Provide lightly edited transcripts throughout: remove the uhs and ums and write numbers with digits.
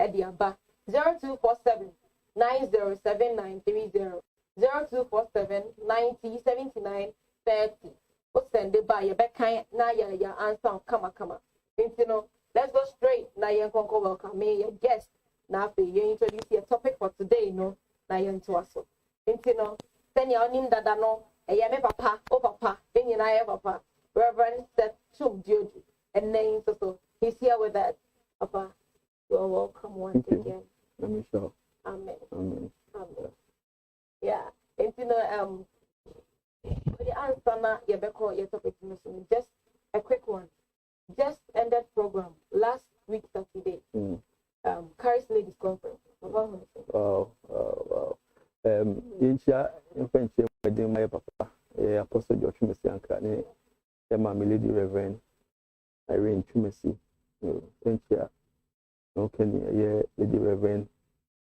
Ediaba 0247 907930 0247 907930. What's send it by your back kind na ya answer kama. You know, let's go straight. Na yan konko welcome me your guest. Now you introduce your topic for today, you know. Na yan to us. You know, send your name that no. Me papa, oh papa, then you na papa. Reverend Seth Twum Duodu, and name so he's here with us. Papa, you are welcome once again. Amen. Amen. Amen. Amen. Yeah. And you know, the answer now, your topic, just a quick one. Just ended program last week Saturday. Caris Ladies Conference. Wow. Incha infenche wedding my papa. Apostle George Messianka. My lady Reverend Irene Chumesi. Incha. Okay, Lady Reverend.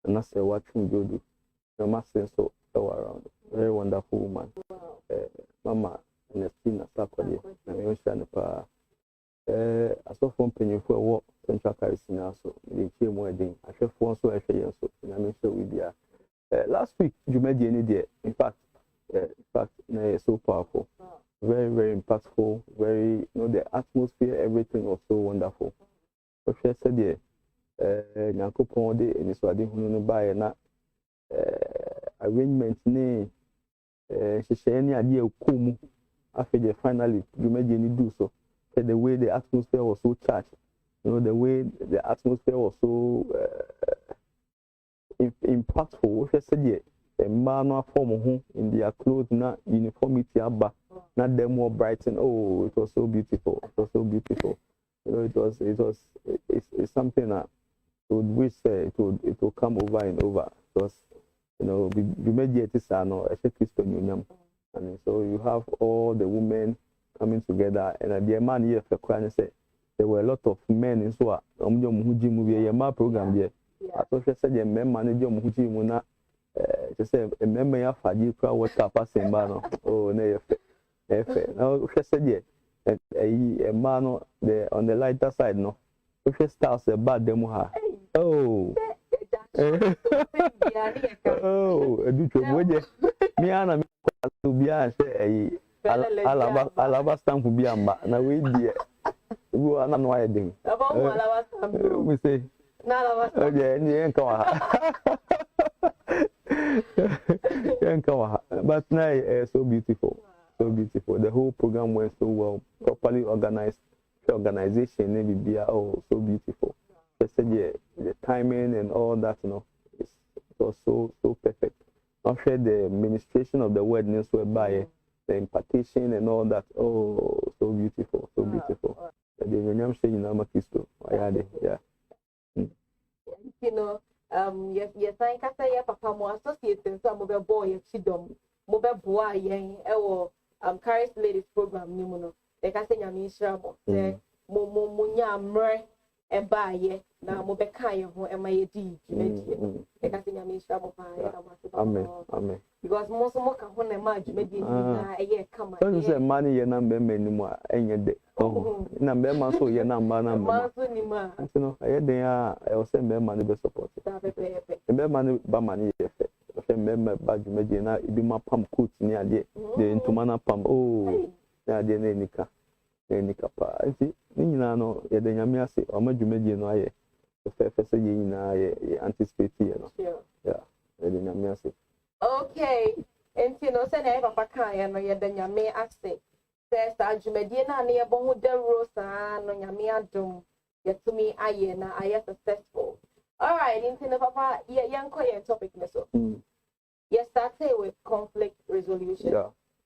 And I say what Twum Duodu. The master so around. Very wonderful woman. Wow. Mama Ernestina Sakwadi. I'm going to as of one penny for what Central Caris now, so the team wedding. I shall phone so I shall so. I mean, so we be last week, you made any day. In fact, so powerful. Wow. Very, very impactful. Very, the atmosphere, everything was so wonderful. So she said, Nyanko Ponde, and so I didn't buy na arrangement. She said, any idea of Kumu after finally you made any do so. The way the atmosphere was so charged, the way the atmosphere was so impactful. She said, a man or form in their clothes, not uniformity, not them more brighten. Oh, it was so beautiful. It was so beautiful. It's something that would wish it will come over and over. Because we made it and so you have all the women coming together, and the man here for crying say there were a lot of men in so my program here. I thought she said the men manager muna just say a member ya faji crowd what passing ban. Oh no, now she said a man on the lighter side no. She starts a bad demo. Oh. Oh, me ana to be a alaba stamp be amba na we die go ana no aye den we say na alaba stamp okay ni enka wa but now so beautiful, the whole program went so well, properly organized. The organization maybe be so beautiful. They said the timing and all that, it was so perfect. After the administration of the weddings were by the impartation and all that. Oh, so beautiful, so beautiful. The William saying Namakisto. Yeah. Yes, I can say papa more associated some of the boy chidom, mobile boy, Caris Ladies program, Nimuno. They can say Yamisha, Munya Mre, and buy now Mobekaya, who am I a D? They can say Yamisha, Amen. Because most more can hold a match, maybe a year come. Don't say money and number anymore, and your day. Oh, number so your number. I had I was saying money be supported. And money by money effect. Remember, but you imagine it be my pump coat near the into mana pump. Oh, now the Nika pa. I see, no, the Yamiasi, or Majumedi, no, the fair say, anticipate, yeah, the Yamiasi. Okay, and send a papa and the Yame accent. Says Ajumediana near Bomuda Rosa, no Yamia Dum, yet to me, I am successful. All right, into papa, young quiet topic, Meso. Yes, started with conflict resolution.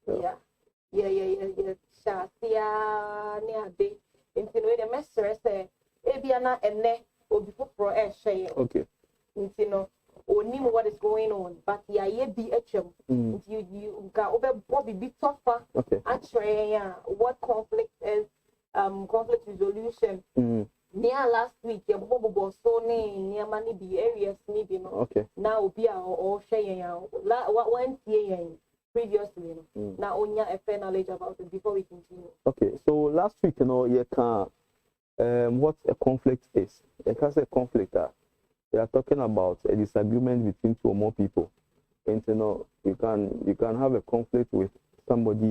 Yeah. Shasia near day. Into the messer say, Ebiana and ne will be put for a share. Okay. Or knew what is going on, but ye be you got over Bobby be tougher. Okay. Actually, what conflict is conflict resolution. Near last week, your Bobo was so near money be areas maybe no. Okay. Now be or share what went previously. Now only a fair knowledge about it before we continue. Okay, so last week, you can what a conflict is. You can say conflict we are talking about a disagreement between two or more people. And you can have a conflict with somebody.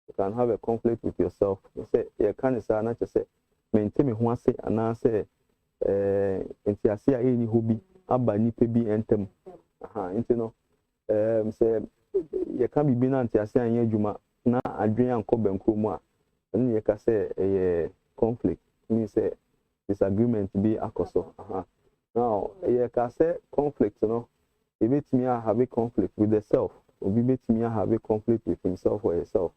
You can have a conflict with yourself. You say you can't say not just say maintain me who say and I say enti any hobby aba nipa bi entem say you can be been anti ase anya adwuma na adwen anko bankro mu a and you can say a conflict means say disagreement be akoso now you can say conflict if it me have a conflict with the self or if it me have a conflict with himself or herself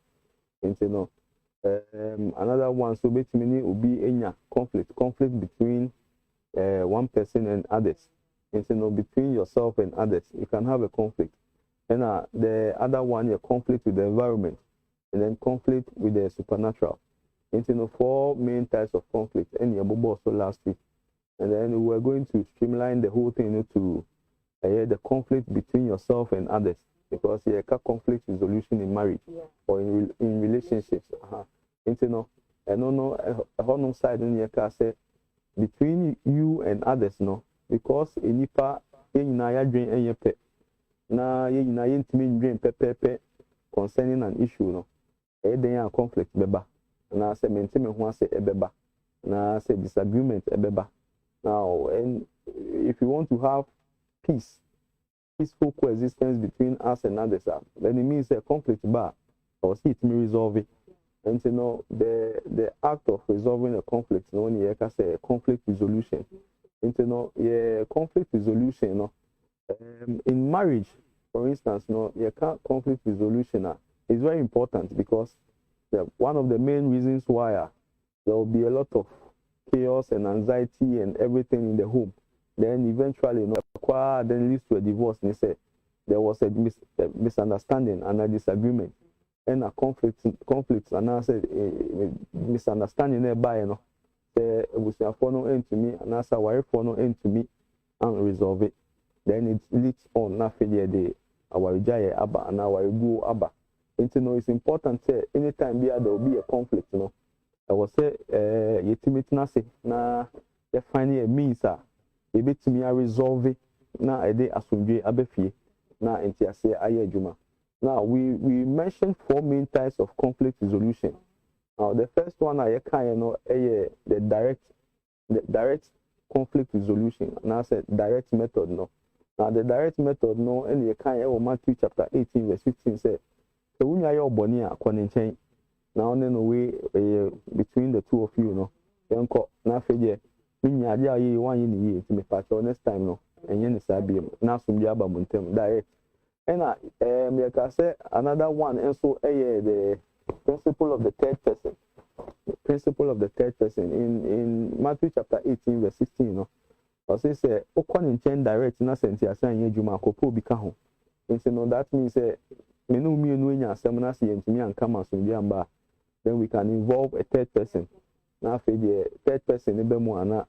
another one so bet me will be enya conflict between one person and others. Between yourself and others, you can have a conflict. And the other one, a conflict with the environment, and then conflict with the supernatural. Four main types of conflict. And your bobo also last week, and then we are going to streamline the whole thing to the conflict between yourself and others, because you have conflict resolution in marriage or in relationships. And side in your car say between you and others, because enipa yenyina ya dwen enyepe na yenyina yentimi dwen pepepe concerning an issue den ya conflict beba na say mentime ho ase ebeba na say disagreement ebeba. Now, and if you want to have peaceful coexistence between us and others, then it means a conflict bar or see it may resolve it. And the act of resolving a conflict, when you can say conflict resolution. And conflict resolution, in marriage, for instance, conflict resolution is very important, because one of the main reasons why there will be a lot of chaos and anxiety and everything in the home. Then eventually, then leads to a divorce. And they say there was a misunderstanding and a disagreement. And a conflicts and I said misunderstanding nearby, the was a phone end to me and as a wife phone end to me and resolve it. Then it leads on nothing the our jaya abba and our go abba. It's important say anytime there will be a conflict, I was say yetimit nase na define a means a bit to me a resolve it na a day asumdwe abefie na entiase aye adwuma. Now, we mentioned four main types of conflict resolution. Now, the first one I the direct conflict resolution. And I said direct method, Now, the direct method, and you can Matthew chapter 18, verse 15 say, so when you are bonia, change. Now, then away between the two of you, now figure, when you are ye 1 year to me patch next time, and yen is now some jabba montem direct. And like I say, another one, and so the principle of the third person. The principle of the third person in Matthew chapter 18, verse 16, Because it say, "Okwan in direct na senti asan ye juma kopo bi ka ho." That means me no mi enu nya asem na se yentimi anka maso bi amba. Then we can involve a third person. Na afei the third person e be mu ana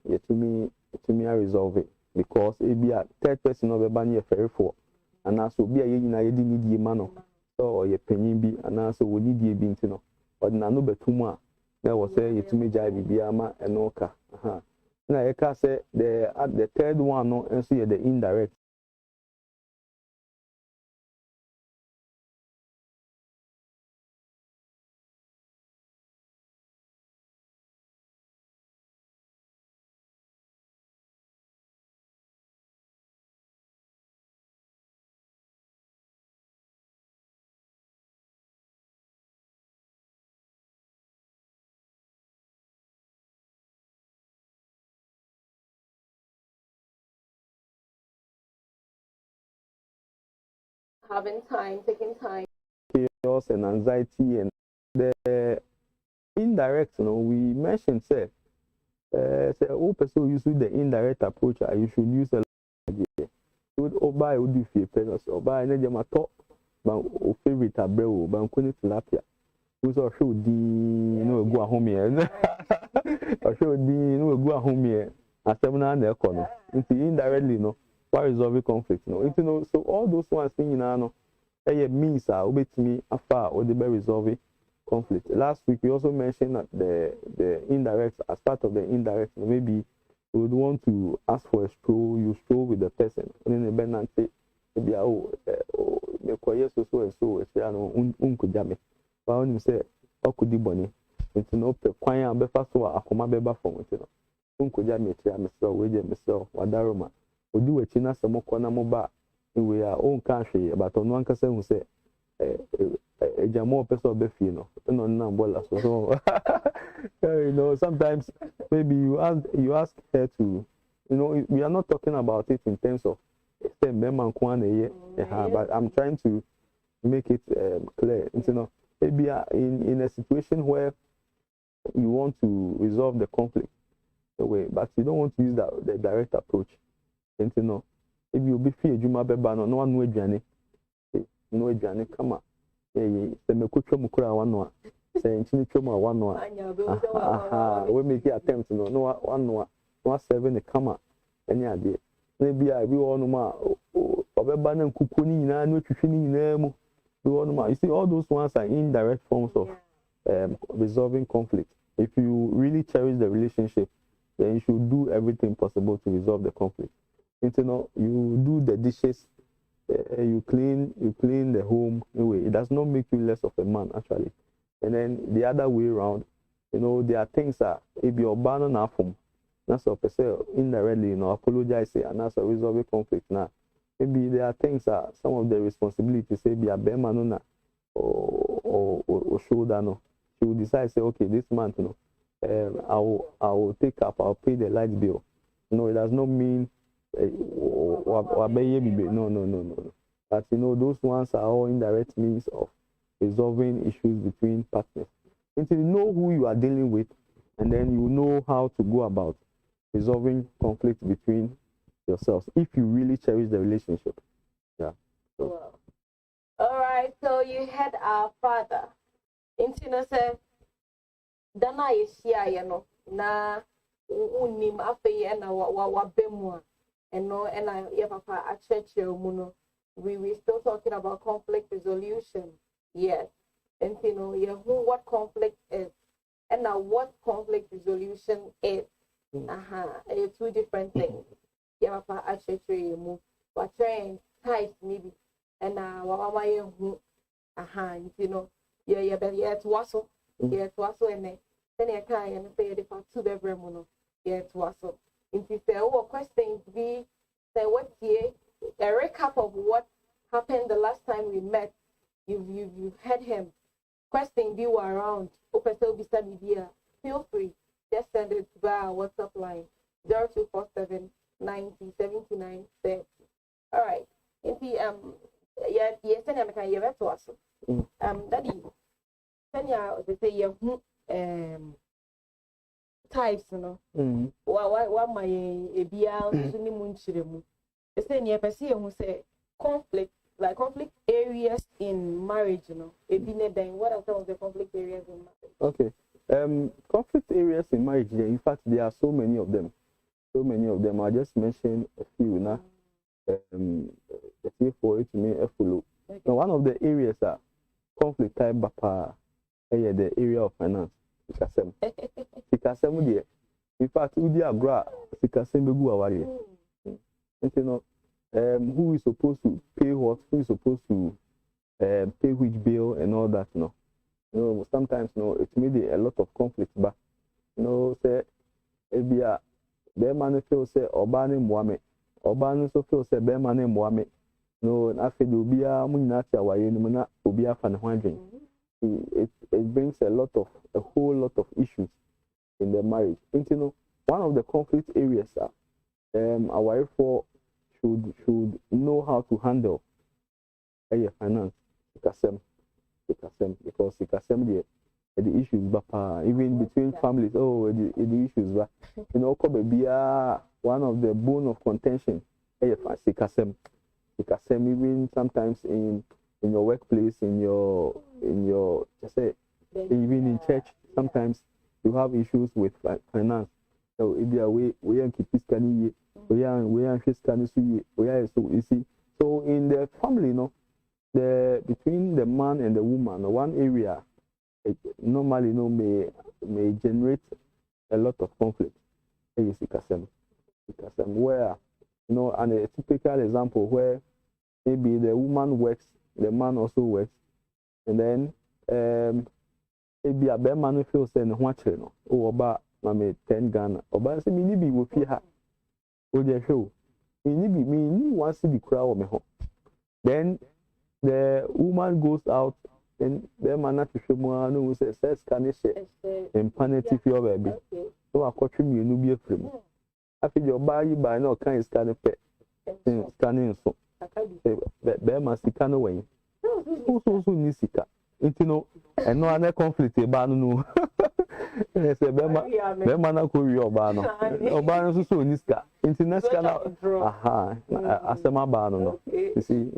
yetumi resolve it, because e be a third person no be ba na ferry for. And also be a ye nyina ye di ni die ma no. So ye panyin bi ana so woni die bi ntino. Odina no betumu a na wo say yetumi jai bibia ma eno ka. Na you can say the third one no and so the indirect. Having time, taking time. Chaos and anxiety and the indirect, we mentioned say all person use the indirect approach, you should use a lot. Would Obaa would do fear penals Obaa ne jama top but favorite abreu but kuni tilapia. Who's or show the go a home here. Or show the go a home here. As 7 and the corner. Indirectly why resolve conflict so all those ones thing means me afar or the resolve conflict. Last week we also mentioned that the indirect, as part of the indirect, maybe you would want to ask for a stroll, you stroll with the person. And then the benant say, maybe me quiet so it's unkujame. But when you say, Okudi Bonnie, it's no pequine and befa so akoma beba from it. Unkujame, Mr. Wager, Mr. Wadaroma. We do a china some corner moba. We are own country, but on one person who say, a jamo person of Befino, and on Nambola. So, you know, sometimes maybe you ask her to, you know, we are not talking about it in terms of but I'm trying to make it clear. You know, maybe in a situation where you want to resolve the conflict away, but you don't want to use the direct approach. And you know, if you be free, you might be no one no journey, no journey. Come on, say me kucho mukura one say nchini choma one we make attempt no one 7 come on any idea. Maybe I be on ma obeba na nkuku ni nyina na twetwe ni nyina mu be on ma. You see, all those ones are indirect forms of resolving conflict. If you really cherish the relationship, then you should do everything possible to resolve the conflict. You know, you do the dishes, you clean the home. Anyway, it does not make you less of a man actually. And then the other way around, you know, there are things that if you're banning na from that's what I say indirectly, you know, apologize and that's a resolve conflict now. Maybe there are things that some of the responsibilities say be a bear or shoulder no. She will decide say, okay, this month, you know, I will take up, I'll pay the light bill. No, it does not mean no. But you know, those ones are all indirect means of resolving issues between partners. Until you know who you are dealing with, and then you know how to go about resolving conflict between yourselves if you really cherish the relationship. Yeah. So. Wow. All right. So you had our father. Intino said, "Dana yeshia yano na unim afei na wa bemwa eno ena ye papa a church muno. We still talking about conflict resolution. Yes. And you know, who what conflict is, and now what conflict resolution is. Two different things. Yeah, papa actually move. What train types maybe, and what who you know, to wassail, and then I can and say the 2-bedroom, to wassail. If you say, question be say what year a recap of what happened the last time we met. You've had him. Question be around. Open so be media. Feel free. Just send it to our WhatsApp line 0247 90 79 30. All right. If send him can you to us. Daddy, send ya they say types, you know. What my ebia suni munchiremu. They say near person who say conflict areas in marriage, you know. What are some of the conflict areas in marriage? Okay. Conflict areas in marriage, in fact, there are so many of them. I just mentioned a few now. For it to me, now, one of the areas are conflict type, the area of finance. In fact, we are you know, who is supposed to pay what, who is supposed to pay which bill and all that, you know. You know, sometimes, you know, it may be a lot of conflict, but, you know, say, the man feels say, Obaa Mohammed, Obaa so feels say, Beman Mohammed, no, after the Ubia Munati away, no, Ubia Fan Hundred. It brings a whole lot of issues in the marriage. And, you know, one of the conflict areas are, our wife should know how to handle finance, because the issues, even between families, the issues, you know, one of the bone of contention, even sometimes in your workplace, in your just say, even in church, sometimes you have issues with finance. So if we are keep scanning, we are scanning, so you see. So in the family, you know, between the man and the woman, one area normally, you know, may generate a lot of conflict. because where and a typical example where maybe the woman works, the man also works, and then maybe a bear man feels saying watching or about mame 10 Ghana or by say me be with you. Would you show me wants to be crowd me home. Then the woman goes out and the man not to show more no says can say and panity for your baby. So I caught you no be a frame. I feel your body by no kind of scanning so bear must see can away. So nisika. And no other conflict about no. Yes, a bear man could be Obaa so niska. International. Aha, Asama Bano. You see,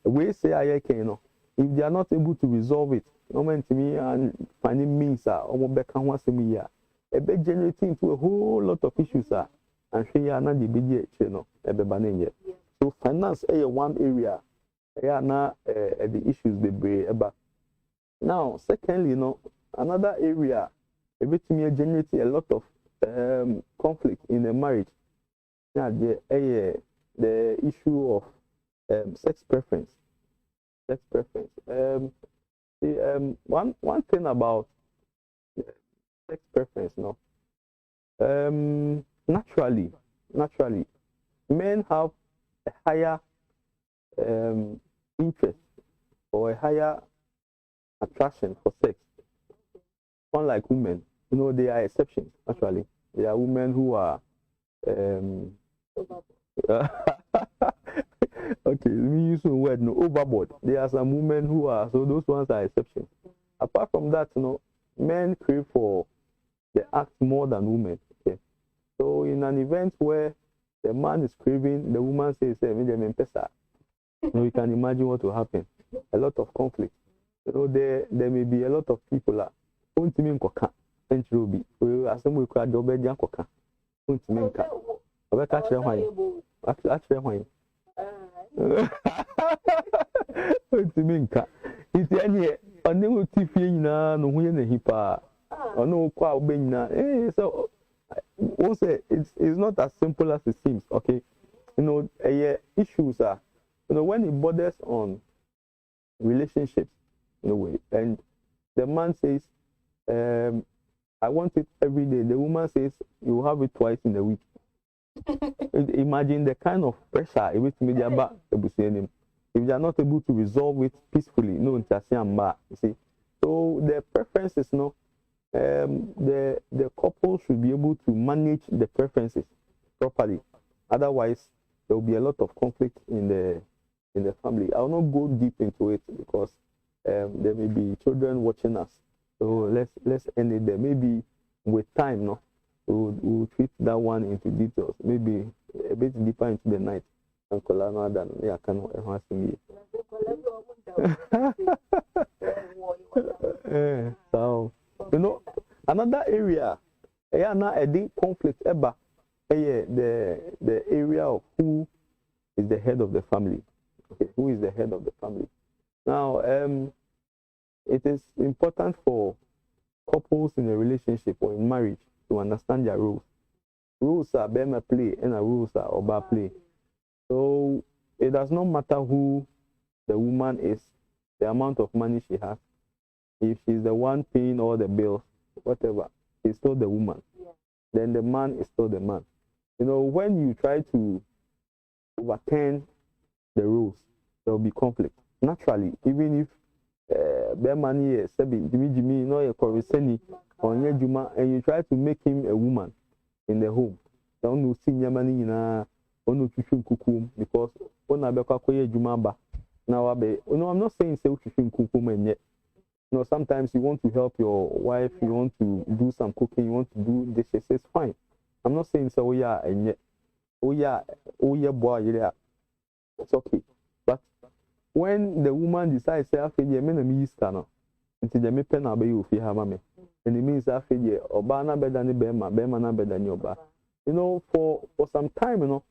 we say I can. If they are not able to resolve it, no man to me and finding means almost back and once a year. A big generating into a whole lot of issues and she are not the big channel a bebanene. So finance one area. Now the issues they bring about. Now, secondly, another area, a bit me generating a lot of conflict in a marriage. Now, the issue of sex preference. Sex preference. One thing about sex preference, naturally, men have a higher interest or a higher attraction for sex, unlike women. There are exceptions. Actually, there are women who are okay, me use the word overboard. There are some women who are, so those ones are exceptions. Apart from that, men crave for the act more than women. Okay, so in an event where the man is craving, the woman says, you can imagine what will happen. A lot of conflict. There may be a lot of people that don't mean coca and ruby. We are some we cry the obedient coca. Don't mean cat. Over catch their wine. Actually, wine. Don't mean cat. It's any a new TV na no when the hippa or no qua benna. So also it's not as simple as it seems. Okay, issues are when it borders on relationships. In a way, and the man says, I want it every day. The woman says, you have it twice in a week. Imagine the kind of pressure if they are not able to resolve it peacefully. You see, so the preferences, the couple should be able to manage the preferences properly. Otherwise, there will be a lot of conflict in the family. I will not go deep into it because there may be children watching us, so let's end it there. Maybe with time, we'll treat that one into details. Maybe a bit deeper into the night. And than I can ask me. So another area, a deep conflict ever. The area of who is the head of the family. Okay, who is the head of the family? Now, it is important for couples in a relationship or in marriage to understand their roles. Rules are Bema play and rules are Obaa play. So it does not matter who the woman is, the amount of money she has. If she's the one paying all the bills, whatever, she's still the woman. Yeah. Then the man is still the man. When you try to overturn the rules, there will be conflict. Naturally, even if Bermani is Jimmy, no, a Koriseni, or Yejuma, and you try to make him a woman in the home, don't see Yamani in a kukum because when I be Jumaba. Now, I'm not saying say kukum and yet. Sometimes you want to help your wife, you want to do some cooking, you want to do dishes, it's fine. I'm not saying so, yeah, and yet, boy, yeah, it's okay. But when the woman decides, say, I feel you're me scanner, until the me pen abe you have me, and it means I feel you Obaa better than Bema better than your for some time,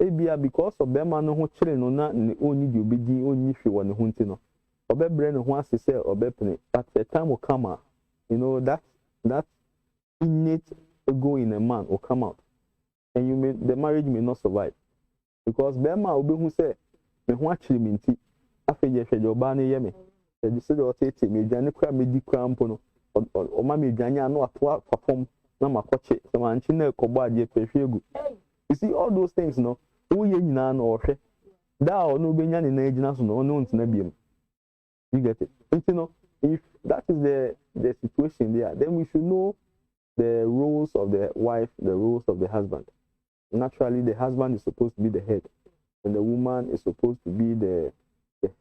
maybe because of Bema no children no na only you be only if you want to hunt Obe brain wants to say Obe penny, but the time will come that innate ego in a man will come out. and the marriage may not survive. Because Bema will be who say, me watch him in tea. After you said your banner, yemi. You said, or take me, Janny Cram, me decrampono, or Mammy Janya, no, a perform, no, my coach, some anchine, cobad, ye pay good. You see, all those things, no, who ye nan or she. Thou no benyan in age, no known to Nebium. You get it? And you know, if that is the situation there, then we should know the roles of the wife, the roles of the husband. Naturally, the husband is supposed to be the head, and the woman is supposed to be the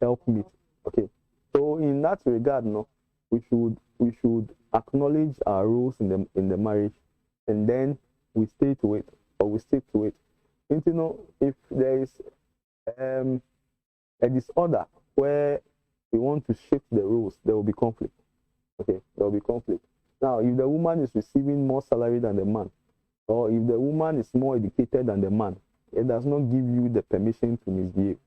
helpmeet. Okay. So in that regard, no, we should acknowledge our roles in the marriage, and then we stay to it, or we stick to it. And you know, if there is a disorder where we want to shift the rules, there will be conflict. Okay, there will be conflict. Now, if the woman is receiving more salary than the man, or if the woman is more educated than the man, it does not give you the permission to misbehave.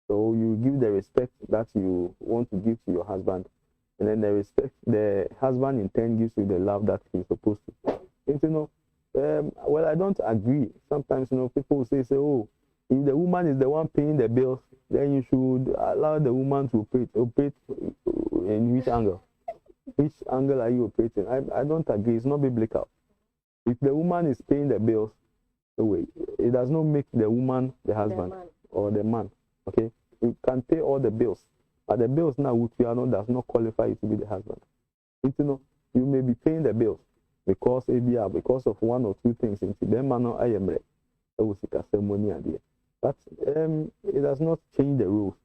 So you give the respect that you want to give to your husband, and then the husband in turn gives you the love that he's supposed to. And you know, well, I don't agree. Sometimes, you know, people say, oh, if the woman is the one paying the bills, then you should allow the woman to operate in which angle? Which angle are you operating? I don't agree. It's not biblical. If the woman is paying the bills, it does not make the woman the husband or the man. Okay? You can pay all the bills, but the bills now which you are not does not qualify you to be the husband. You know, you may be paying the bills because of one or two things. But it does not change the rules.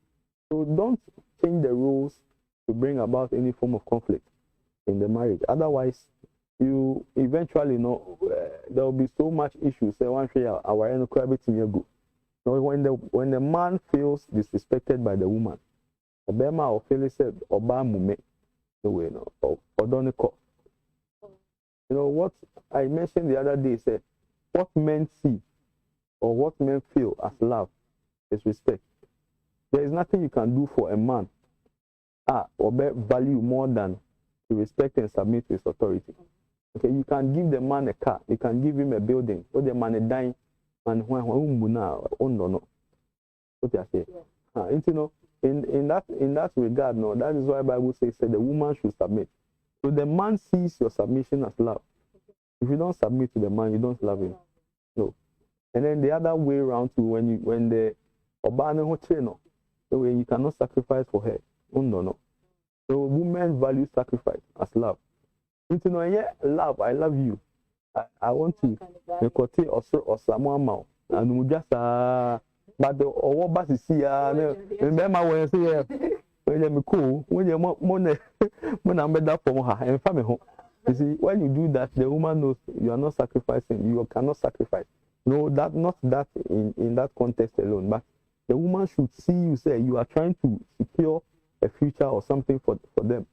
So don't change the rules to bring about any form of conflict in the marriage. Otherwise, you eventually know there will be so much issues. Say one day our end go. Now when the man feels disrespected by the woman, the Bema or Phyllis said Obaa Mume the way or Doniko. You know what I mentioned the other day said what men see or what men feel as love is respect. There is nothing you can do for a man or value more than to respect and submit to his authority. Okay, you can give the man a car, you can give him a building, or the man a dime, and when no. What I say? You know, in that regard, no, that is why the Bible says the woman should submit. So the man sees your submission as love. If you don't submit to the man, you don't love him. No. And then the other way around too, when the Obaa no, so when you cannot sacrifice for her. No. So women value sacrifice as love. You know, yeah, love, I love you. I want to make or someone and we just but the or bus is here. Remember when you say when you cool, when you money when I'm better for her and family home. You see, when you do that, the woman knows you are not sacrificing, you cannot sacrifice. No, not that in that context alone, but the woman should see you say you are trying to secure a future or something for them.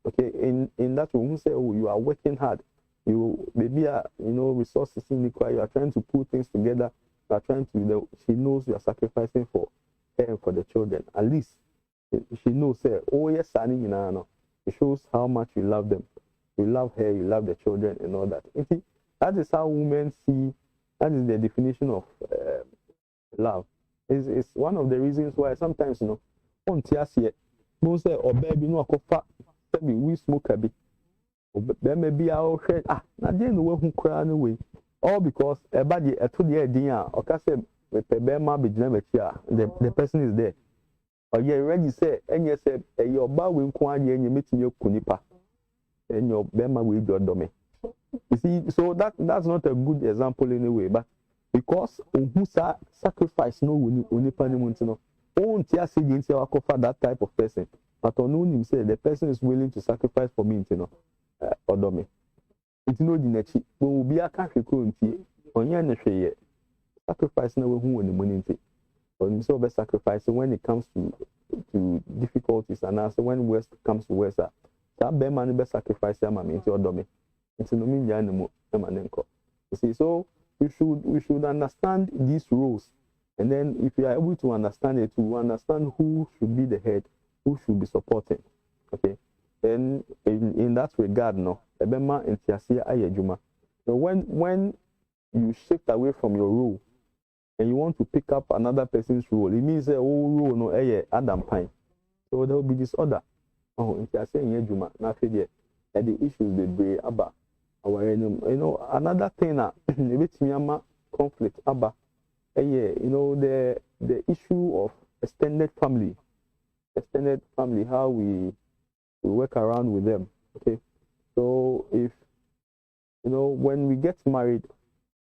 Okay, in that way, say, oh, you are working hard. You maybe resources in the you are trying to put things together. You are trying to. She knows you are sacrificing for her and for the children. At least she knows. Say, oh yes, no. It shows how much you love them. You love her. You love the children and all that. You see, that is how women see. That is the definition of love. It's one of the reasons why sometimes on TSC, most say or baby no akofa. We smoke a bit. There may be our head. Now then, who cry away. All because a body a 2 year dinner or Cassem with a bema be the person is there. Or you already say, and you said, your bow will quite and you meet your kunipa and your bema will your domain. You see, so that's not a good example anyway, but because who sacrifice no unipanemuntino, won't ya see that type of person. But on him say the person is willing to sacrifice for me, or me. It's no dinechi. When we be a country currency, on your sacrifice no who in the money. But so be sacrificing when it comes to difficulties and also when worst comes to worst. That be man be sacrifice am into or me. It's no mean animal. You see, so we should understand these rules, and then if you are able to understand it, to understand who should be the head, who should be supporting. Okay, then in that regard, no, ebema entiasia ayejuma. So when you shift away from your role and you want to pick up another person's role, it means that role no Adam pine. So there will be disorder. Oh, if you are saying Juma, not the issues they bring about our another thing that a conflict about the issue of extended family, how we work around with them. Okay, so if when we get married,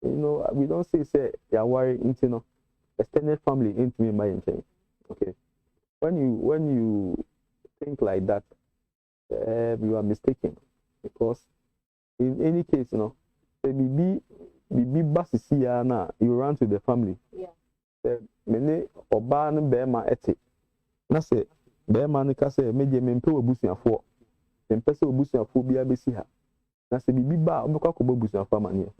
we don't say you are worried into extended family into me my intent. Okay, when you think like that, you are mistaken, because in any case, the be basis here now, you run to the family. Yeah. Many Obaa no Bema ete. Na say Bema no ka say meje mempe obusuafo. Mempe se obusuafo bia besi ha. Na say bibi ba obekwa ko obusuafo amane.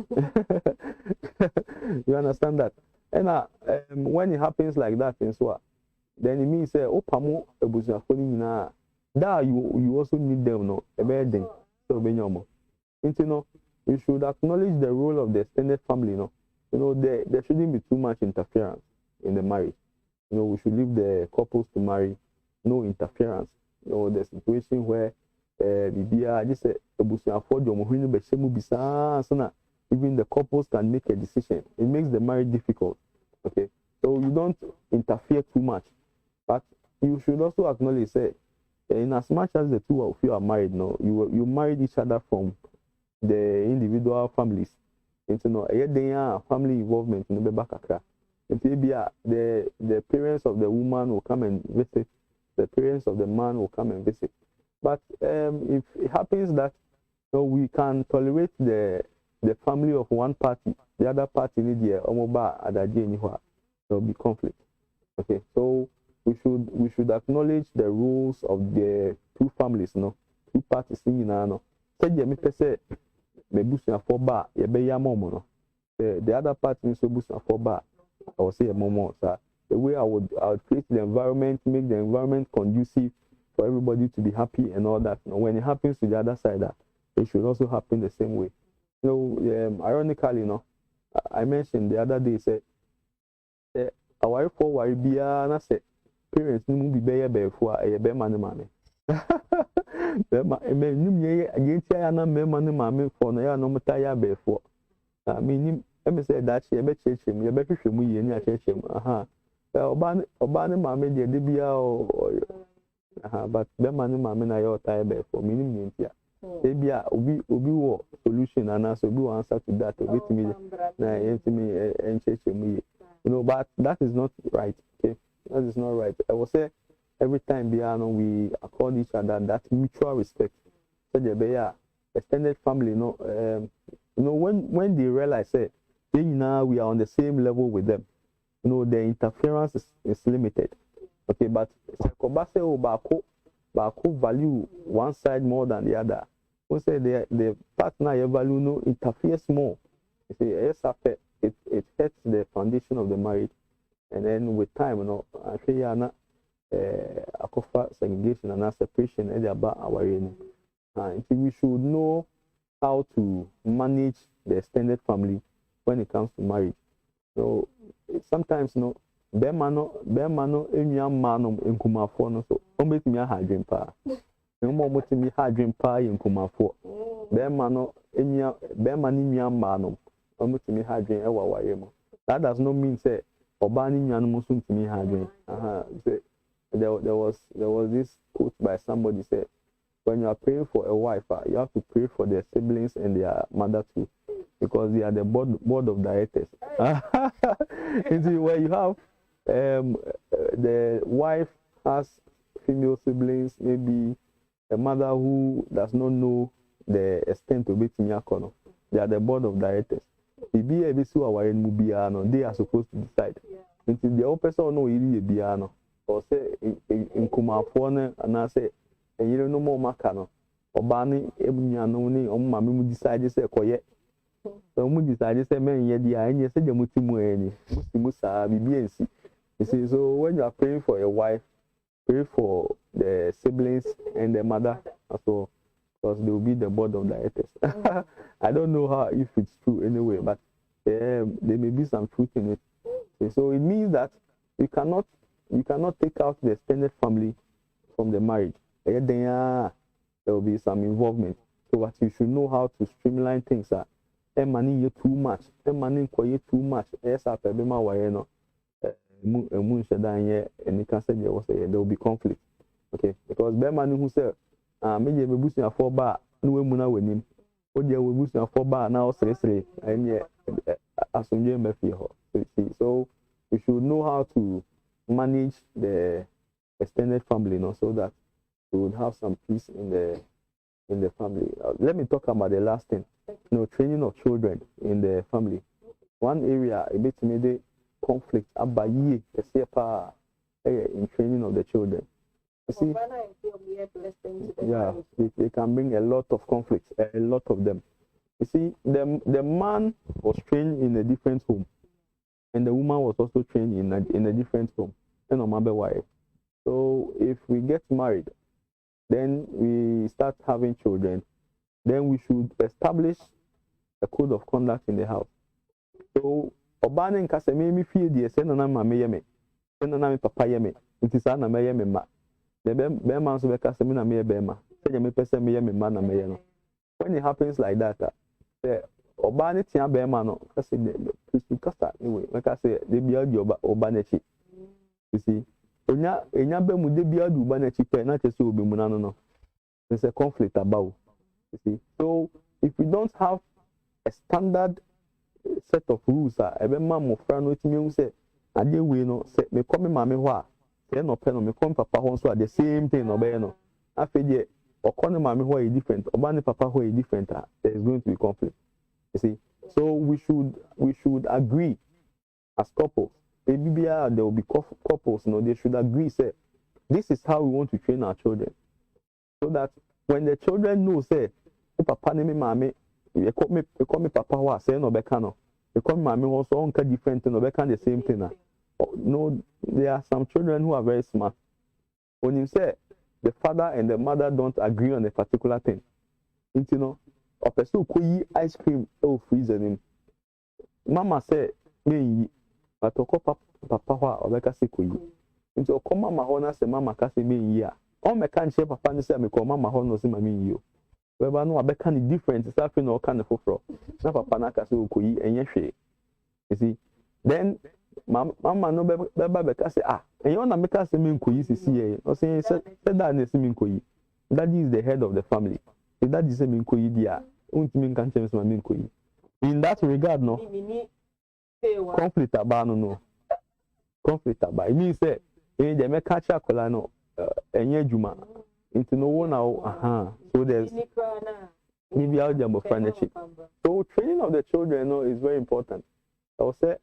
You understand that? And when it happens like that in so, then it means say opamo obusuafo ni nyina. That you also need them no ebeden. So benyomo. You should acknowledge the role of the extended family. There shouldn't be too much interference in the marriage. We should leave the couples to marry, no interference. The situation where even the couples can make a decision. It makes the marriage difficult. Okay, so you don't interfere too much, but you should also acknowledge, say, in as much as the two of you are married, you married each other from the individual families. Family involvement in the Bakakra. The parents of the woman will come and visit, the parents of the man will come and visit. But if it happens that we can tolerate the family of one party, the other party need the Omoba Adaji, there will be conflict. Okay, so we should acknowledge the rules of the two families, two parties in the other party is I will say a moment, sir. The way I would create the environment, make the environment conducive for everybody to be happy and all that. When it happens to the other side, it should also happen the same way. Ironically, I mentioned the other day, said our for Waribia, and I said, parents no be bear for a bear man. Against Yana Memman for no Mataya before. I mean, let me say that she bet him, you bet him, we in your him. Obana Mamma, the Dibia, but Beman Mamma, I ought to bear for meaning. Maybe Ubi war solution and also do answer to that with me, and church me. But that is not right. Okay, that is not right. I will say every time we accord each other that mutual respect. So the extended family, when they realize that we are on the same level with them, the interference is limited. Okay, but Kobase Obaa value one side more than the other. We say the partner you value interferes more. You see, it hurts the foundation of the marriage, and then with time, I feel akofa segregation and separation about our we should know how to manage the extended family when it comes to marriage. So sometimes Bemano enyam manum inkumafo no so ombetimi ahadwen pa. Nmo motimi hadwen pa inkumafo. Bemano nyam manum ombetimi hadwen ewa waye mo. That does not mean say Obaa ni nyanum so ntimi hadwen. There was this quote by somebody said, when you are praying for a wife, you have to pray for their siblings and their mother too, because they are the board of directors. Where you have the wife has female siblings, maybe a mother who does not know the extent of it. They are the board of directors. They are supposed to decide. Until the other person know or say in Kumafone and I say, and you don't know more Macano or Barney, Ebunyano, or Mammy decided to say, Koye. So we decided to say, man, yet the idea said the Mutimu, Musa, BBNC. You see, so when you are praying for your wife, pray for the siblings and the mother as well, because they will be the board of directors. I don't know if it's true anyway, but there may be some truth in it. Okay, so it means that you cannot take out the extended family from the marriage. There will be some involvement. So what you should know how to streamline things. Money you too much. Money you too much. Yes, there will be conflict. Okay, because the man who said, maybe we boosting a 4 bar, no women with him. What you will boosting a 4 bar now, seriously, and yet, as so we should know how to manage the extended family, so that we would have some peace in the family. Let me talk about the last thing. Training of children in the family. One area a bit made conflict about in training of the children. You see, yeah, they can bring a lot of conflicts, a lot of them. You see, the man was trained in a different home, and the woman was also trained in a different home. And no matter why. So if we get married, then we start having children, then we should establish a code of conduct in the house. So Obaa and Kaseme me feel the send na mama yeme, send na me papa yeme, nti sa na me yeme ma. The be man so be Kaseme na me be ma. Say me person me yeme ma na me no. When it happens like that, say Obaa ne tia be ma no, say the kasa anyway, like I say they be adi Obaa na chi. You see, enya be mu de bi adi Obaa na chi pe na che so obi mu na no. There's a conflict about. You see, so if we don't have a standard set of rules, ebe ma mo fra no timi say ade we no say me come mama ho a say no pe no me come papa ho so the same thing no be no afede okone mama ho is different, Obaa ne papa ho is different, there is going to be conflict. You see, so we should agree as couples. Maybe there will be couples, they should agree, say this is how we want to train our children, so that when the children know, say papa ne me mama you call me papa wa say no beka no. You call me mommy also on different thing, no beka the same thing. No, there are some children who are very smart. When you say the father and the mother don't agree on a particular thing, a person could eat ice cream freezer him. Mama say me but papa wa or beka say could eat. Into come mama hona say mama kasi me ya. On me can't share papa say me call mama hona say mami you. Weba no abeka ni different is after no kind of foforo na papa na ka say okoyi enye hwe. You see, then mama no beka say enye na meka say me nkoyi sisi ye o say that na say me nkoyi. Daddy is the head of the family. If daddy say me nkoyi dia untimi nkan tell me nkoyi. In that regard no conflict about no conflict about it means say in the meka cha kola no enye juma into no one now, so there's maybe out there friendship. So training of the children is very important. I would say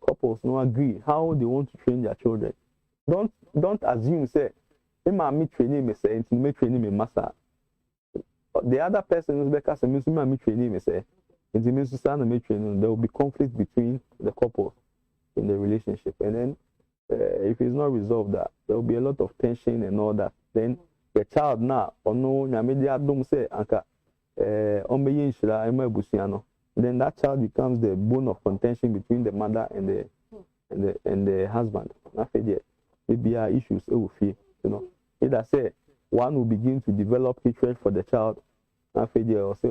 couples agree how they want to train their children. Don't assume say me training me say into me training me master. The other person is because me training me say into me to me training. There will be conflict between the couples in the relationship, and then if it's not resolved, that there will be a lot of tension and all that. Then the child now no media don't say anka then that child becomes the bone of contention between the mother and the husband. Maybe are issues either say one will begin to develop hatred for the child or say you see,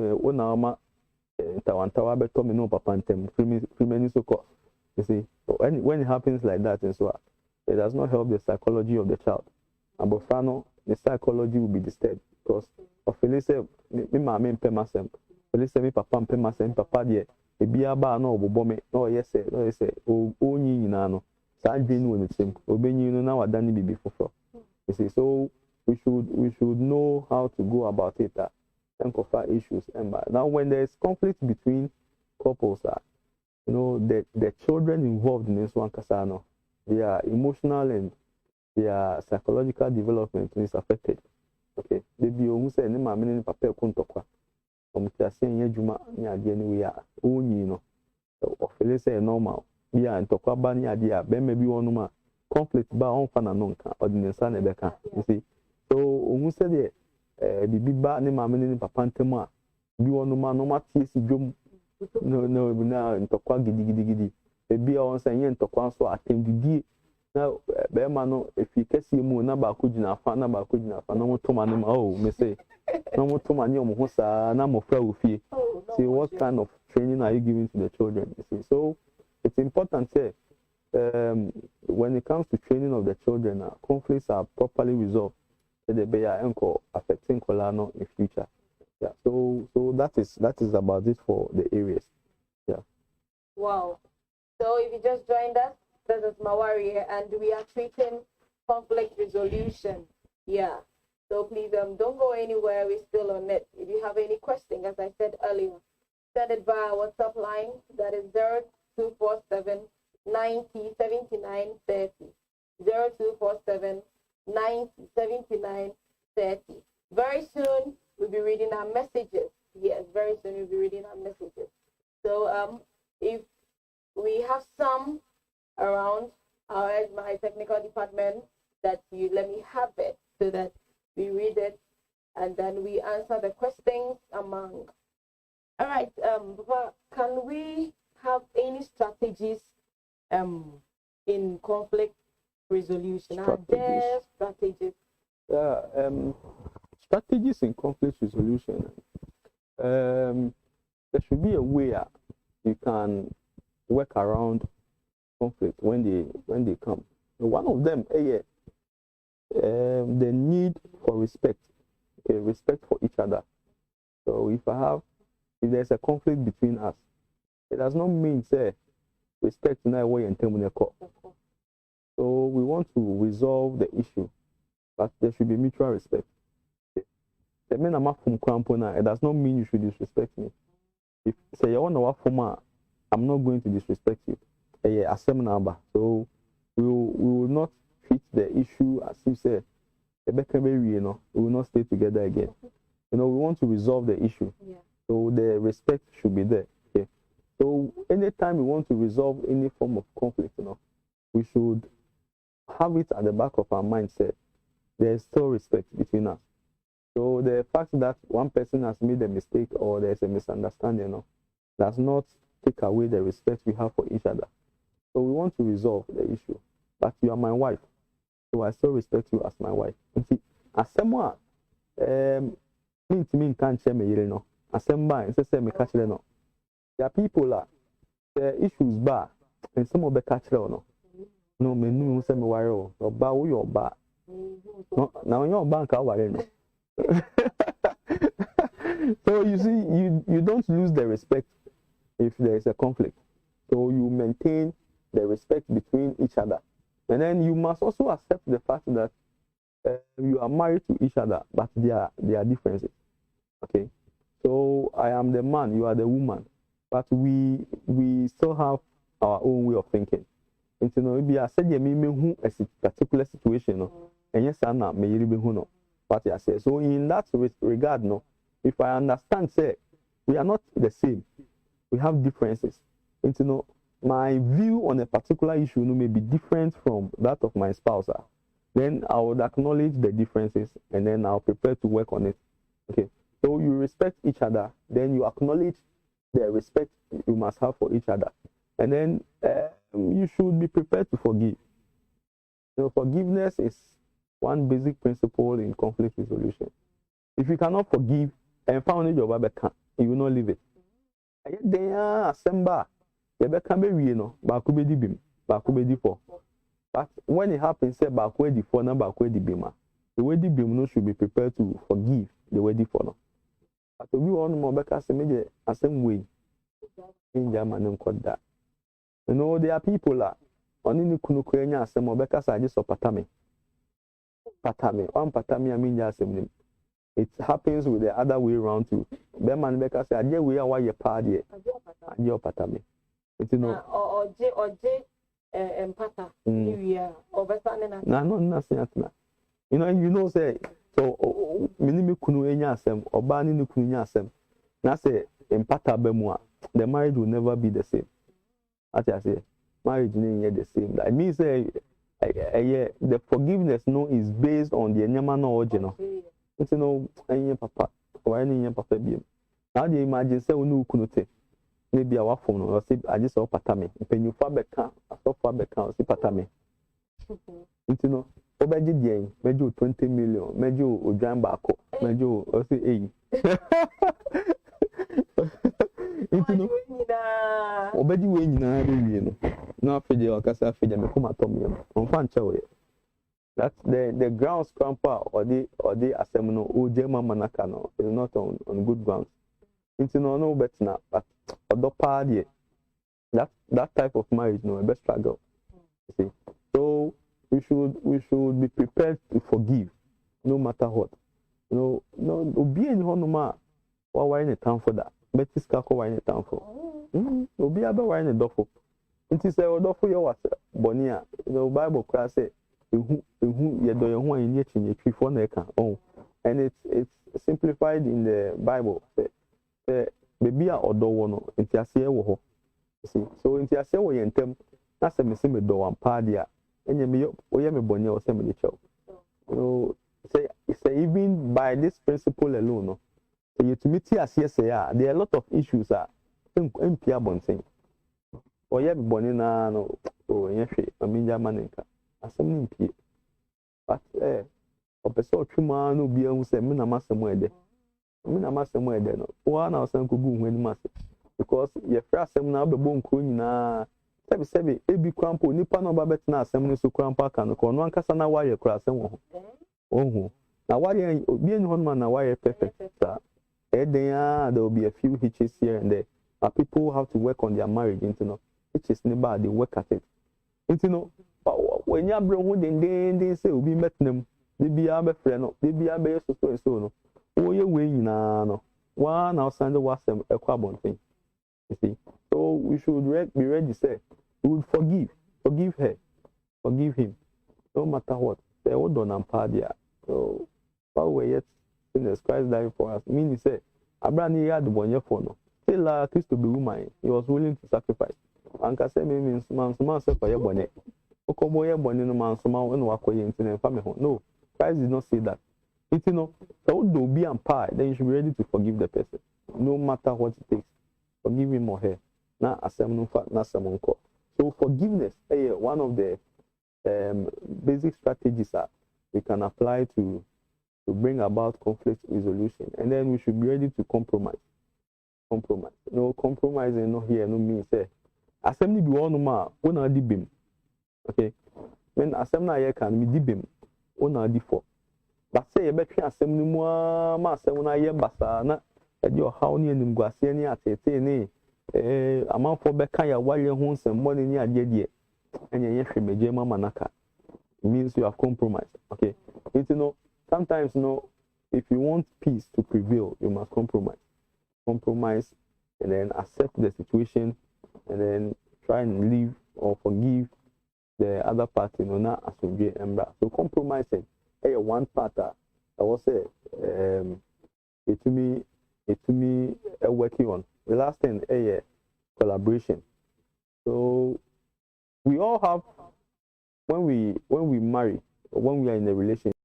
when it happens like that and so it does not help the psychology of the child. Abofano, the psychology will be disturbed because of Felice, me mama and Pemasem, Felice, me papa and Pemasem, papa dear, a biaba no bombe, no yes, oh, only nano, Sajin when it's him, obeying you now, I done it before. You see, so we should know how to go about it and confront issues. And now, when there is conflict between couples, the children involved in this one, Kasano, their emotional and their psychological development is affected. Okay, they be almost any mammy in paper kuntokwa. Saying Yajuma near the anyway, or Phyllis say normal. Be and Tokwa Bani idea, Ben maybe one ma conflict ba on fananonka or the son Ebeka. You see, so almost said the biba ni mammy in papantema. Be one man no matter jum no, now in Tokwa gidi. Ebi a on say yen Tokwa so atendidi. Na be ma no efi kesi mu na ba ko gina fa na mo to ma no oh me say na mo to ma ni omo ho sa na mo fra ofie. See what kind of training are you giving to the children? You see, so it's important here. When it comes to training of the children, conflicts are properly resolved. They be affecting Kolano in future. Yeah. So that is about it for the areas. Yeah. Wow. So if you just joined us, this is Mawari here, and we are treating conflict resolution. Yeah. So please don't go anywhere. We're still on it. If you have any questions, as I said earlier, send it via WhatsApp line. That is 0247 90 79 30. 0247 90 79 30. Very soon we'll be reading our messages. Yes, very soon we'll be reading our messages. So if we have some around, I'll ask my technical department that you let me have it so that we read it and then we answer the questions among. All right, can we have any strategies in conflict resolution? Are there strategies? Strategies in conflict resolution. There should be a way you can work around conflict when they come. One of them, the need for respect. Okay, respect for each other. So if there's a conflict between us, it does not mean say respect na way and terminate. So we want to resolve the issue, but there should be mutual respect. The men I'm from Krampona, it does not mean you should disrespect me. If say you want to work for me, I'm not going to disrespect you. So we will not treat the issue as if say we will not stay together again. We want to resolve the issue. Yeah. So the respect should be there. Okay. So anytime we want to resolve any form of conflict, we should have it at the back of our mindset. There is still respect between us. So the fact that one person has made a mistake or there's a misunderstanding, does not take away the respect we have for each other. So we want to resolve the issue. But you are my wife, so I still respect you as my wife. As someone, me can't share me, as someone, say me catch them. There are people the issues bad, and some of the catch them. No, me no say me worry or bad or bad. No, now your bank are worrying. So you see, you don't lose the respect if there is a conflict. So you maintain the respect between each other. And then you must also accept the fact that you are married to each other, but there are differences. Okay? So I am the man, you are the woman. But we still have our own way of thinking. And maybe I said a particular situation, and yes, I'm not what I say. So in that regard, if I understand, say we are not the same, we have differences. And my view on a particular issue may be different from that of my spouse. Then I would acknowledge the differences and then I'll prepare to work on it. Okay. So you respect each other, then you acknowledge the respect you must have for each other. And then you should be prepared to forgive. Forgiveness is one basic principle in conflict resolution. If you cannot forgive and found it, you will not leave it. But when it happens, say backward the for backward the beamer. The way the beam should be prepared to forgive the way the for. But we want more because the same way in German and called that. There are people on in the Kunukrenya, some more because I just saw Patami. One Patami, I mean, just it happens with the other way around too. Beman because I did we are why you party and your Patami. Or empata. No, nothing. Say so. Minimum kunuenya sem or banning the kununya sem. Now say empata bemwa. The marriage will never be the same. As I say, marriage ain't the same. That means the forgiveness is based on the nyama no original. It's any papa or any papa beam. Now you imagine say no kunote. maybe our phone or say I just saw patame. When you far back I saw far back or see patame. You know, obeji dia meju 20 million, meju odwan baako, meju o say eh. You know, obeji we nyina dey no. Na afeje akasa afeje me come atom yam. On fan chewe. That's the ground scramper or the assemno o jema manaka no is not on good grounds. It's no better now, but other party that type of marriage no a best struggle. You see. So we should be prepared to forgive no matter what. No be in honoma or why in time for that. But this car why in time for. No be about why in the dofo. It is a dofo your what bonia. Bible class say who you do your in yet in your tree for neka. Oh, and it's simplified in the Bible. Baby a odo wono nti ase wo ho. See, so nti ase wo yentem na se me do wan pa dia enye me oye me bonye o se me de chew. Say even by this principle alone no. So you to meet ase say there are a lot of issues empia bonten. Oye me bonye na no o enye hwe aminja manenka. Asem ni mpie. But opese otwuma no bia hu se me na masem ede. Me na masem ede no. Wa na osan kugu hu ani mase. Because ye fra asem na be bon kro nyina. Sebi ebi krampo nipa no ba betena asem ni so krampo aka no ko no ankasa na wa ye kra asem wo ho. Ohu. Na wa ye obi enyi hono na wa ye perfect. There will be a few hitches here and there. But people have to work on their marriage, you know. Hitches never they work at it. You know, but when you bring who they say will be met them, they be a friend, they be a bear so and so no. Oh, you win no. One outside was a carbon thing. You see. So we should be ready to say we would forgive her, forgive him, no matter what. They all done and party. So but we yet sinners, Christ died for us. Meaning say Abraham had the one for no. Till Christ to be woman, he was willing to sacrifice. And can say means man say for your bonnet. Okobo your bonnet no man some when work for internet family. No, Christ did not say that. You know, so do be and pie, then you should be ready to forgive the person, no matter what it takes. Forgive him or her. Na asem na someone call. So forgiveness is one of the basic strategies that we can apply to bring about conflict resolution. And then we should be ready to compromise. No compromising no here no means say asem ni bi wonu ma wona di bim. Okay. When asem na ye kan mi di bim wona di for. But say you between asem ni mu ma asem na ye basa na e di o haw ni enim guase ni atete ni amanfo be kan ya wale ho nsem mo ni ade de enye ye hwemeje mama naka. It means you have compromised. Okay. You know, sometimes if you want peace to prevail, you must compromise. Compromise and then accept the situation and then try and leave or forgive the other party, not assume embra. So compromising, one part I will say it to me working on. The last thing collaboration. So we all have when we marry or when we are in a relationship,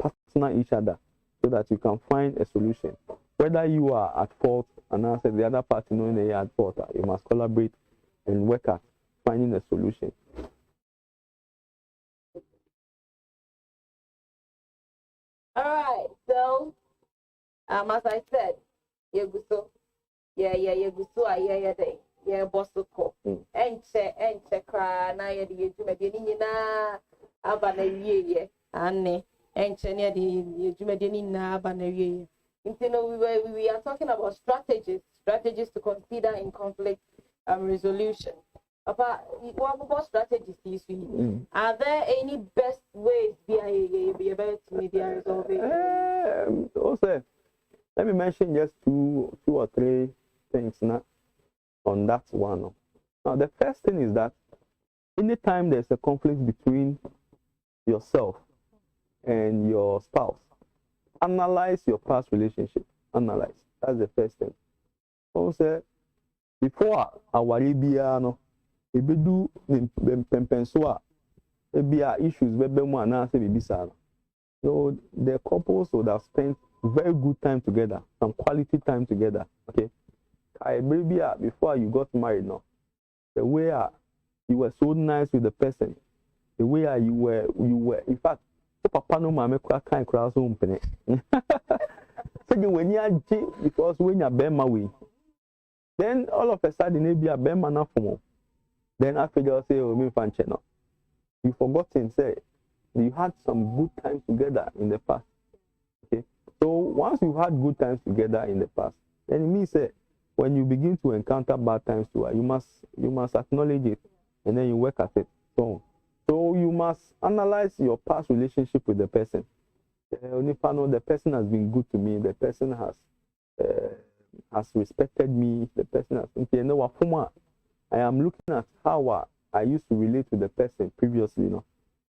partner each other so that you can find a solution. Whether you are at fault and answer the other party knowing they are at fault, you must collaborate and work at finding a solution. All right, so as I said, yeguso, bosoko, enche kra na ye di ejuma de ni na aba na wiye anne enche ne di ejuma de ni na aba na wiye. We are talking about strategies to consider in conflict resolution. What strategies do you see? Are there any best ways be able to resolve it? Also, let me mention just two or three things now on that one. Now, the first thing is that anytime there's a conflict between yourself and your spouse, analyze your past relationship. Analyze. That's the first thing. Also, before our Libya, ebedu pempensoa, ebia issues bebe mu anase bibisa. So the couples would have spent very good time together, some quality time together. Okay, baby, before you got married, no, the way you were so nice with the person, the way you were, in fact, the papa no mama can't cross home penny. So when you because when you're Bema way, then all of a sudden maybe a Bema na for then after you say, oh, me fan channel. You forgotten, say, you had some good times together in the past. Okay, so once you had good times together in the past, then it means that when you begin to encounter bad times too, you must acknowledge it and then you work at it. So you must analyze your past relationship with the person. The person has been good to me. The person has respected me. The person has. I am looking at how I used to relate with the person previously.